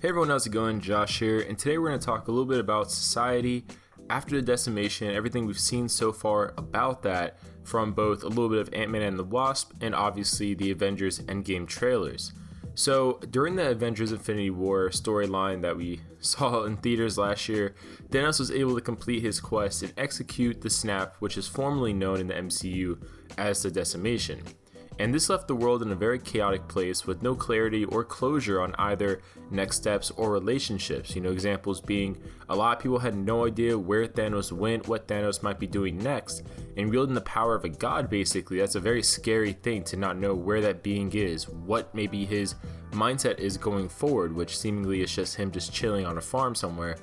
Hey everyone, how's it going? Josh here, and today we're going to talk a little bit about society after the Decimation, everything we've seen so far about that from both a little bit of Ant-Man and the Wasp and obviously the Avengers Endgame trailers. So during the Avengers Infinity War storyline that we saw in theaters last year, Thanos was able to complete his quest and execute the snap, which is formerly known in the MCU as the Decimation. And this left the world in a very chaotic place with no clarity or closure on either next steps or relationships. Examples being a lot of people had no idea where Thanos went, what Thanos might be doing next, and wielding the power of a god basically, that's a very scary thing to not know where that being is, what maybe his mindset is going forward, which seemingly is just him just chilling on a farm somewhere.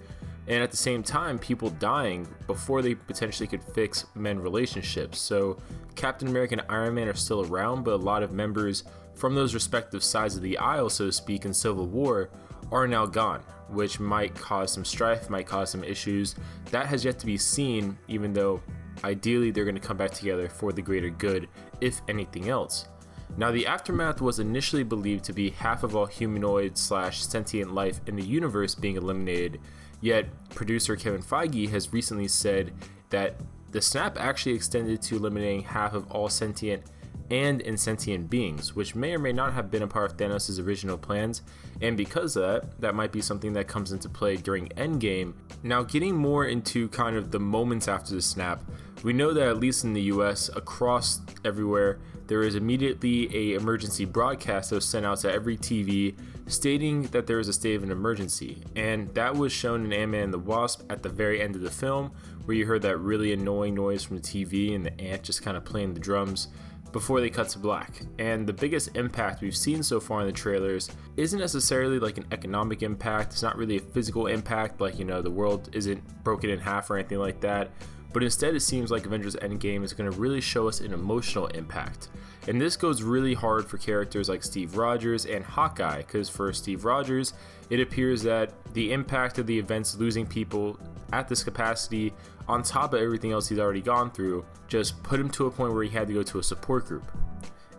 And at the same time, people dying before they potentially could fix men relationships. So Captain America and Iron Man are still around, but a lot of members from those respective sides of the aisle, so to speak, in Civil War are now gone, which might cause some strife, might cause some issues. That has yet to be seen, even though ideally they're going to come back together for the greater good, if anything else. Now, the aftermath was initially believed to be half of all humanoid / sentient life in the universe being eliminated, yet producer Kevin Feige has recently said that the snap actually extended to eliminating half of all sentient and insentient beings, which may or may not have been a part of Thanos' original plans, and because of that might be something that comes into play during Endgame. Now, getting more into kind of the moments after the snap, we know that at least in the US, across everywhere, there is immediately a emergency broadcast that was sent out to every TV stating that there is a state of an emergency, and that was shown in Ant-Man and the Wasp at the very end of the film, where you heard that really annoying noise from the TV and the ant just kind of playing the drums before they cut to black. And the biggest impact we've seen so far in the trailers isn't necessarily like an economic impact. It's not really a physical impact, like, the world isn't broken in half or anything like that. But instead, it seems like Avengers Endgame is going to really show us an emotional impact. And this goes really hard for characters like Steve Rogers and Hawkeye, because for Steve Rogers, it appears that the impact of the events losing people at this capacity, on top of everything else he's already gone through, just put him to a point where he had to go to a support group.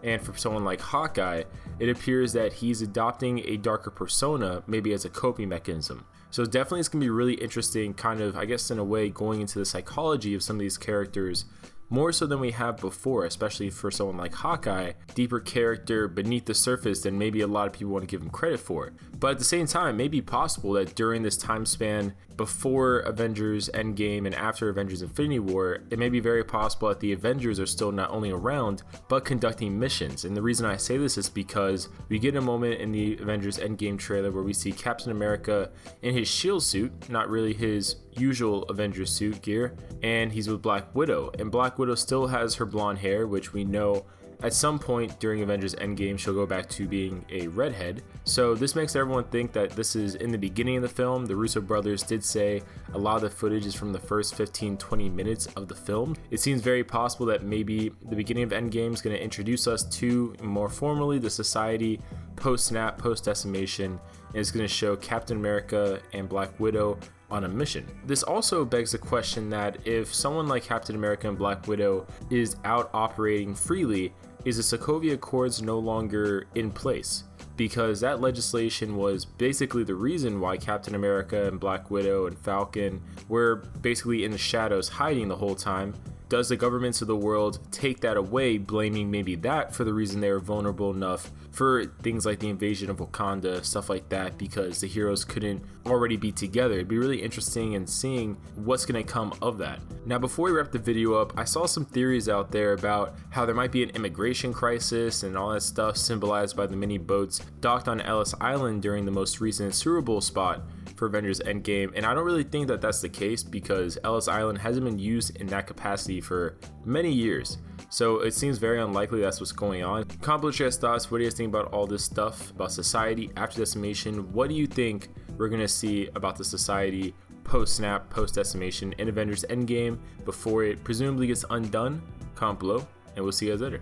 And for someone like Hawkeye, it appears that he's adopting a darker persona, maybe as a coping mechanism. So definitely it's going to be really interesting, kind of, I guess in a way, going into the psychology of some of these characters, more so than we have before, especially for someone like Hawkeye, deeper character beneath the surface than maybe a lot of people want to give him credit for. But at the same time, it may be possible that during this time span before Avengers Endgame and after Avengers Infinity War, it may be very possible that the Avengers are still not only around, but conducting missions. And the reason I say this is because we get a moment in the Avengers Endgame trailer where we see Captain America in his shield suit, not really his usual Avengers suit gear, and he's with Black Widow. And Black Widow still has her blonde hair, which we know at some point during Avengers Endgame she'll go back to being a redhead. So this makes everyone think that this is in the beginning of the film. The Russo brothers did say a lot of the footage is from the first 15-20 minutes of the film. It seems very possible that maybe the beginning of Endgame is going to introduce us to, more formally, the society post-snap, post-decimation, and it's going to show Captain America and Black Widow on a mission. This also begs the question that if someone like Captain America and Black Widow is out operating freely, is the Sokovia Accords no longer in place? Because that legislation was basically the reason why Captain America and Black Widow and Falcon were basically in the shadows hiding the whole time. Does the governments of the world take that away, blaming maybe that for the reason they were vulnerable enough for things like the invasion of Wakanda, stuff like that, because the heroes couldn't already be together? It'd be really interesting in seeing what's going to come of that. Now, before we wrap the video up, I saw some theories out there about how there might be an immigration crisis and all that stuff symbolized by the mini boats docked on Ellis Island during the most recent Super Bowl spot for Avengers Endgame, and I don't really think that that's the case because Ellis Island hasn't been used in that capacity for many years. So it seems very unlikely that's what's going on. Comment below your thoughts. What do you guys think about all this stuff about society after decimation? What do you think we're going to see about the society post-snap, post-decimation in Avengers Endgame before it presumably gets undone? Comment below, and we'll see you guys later.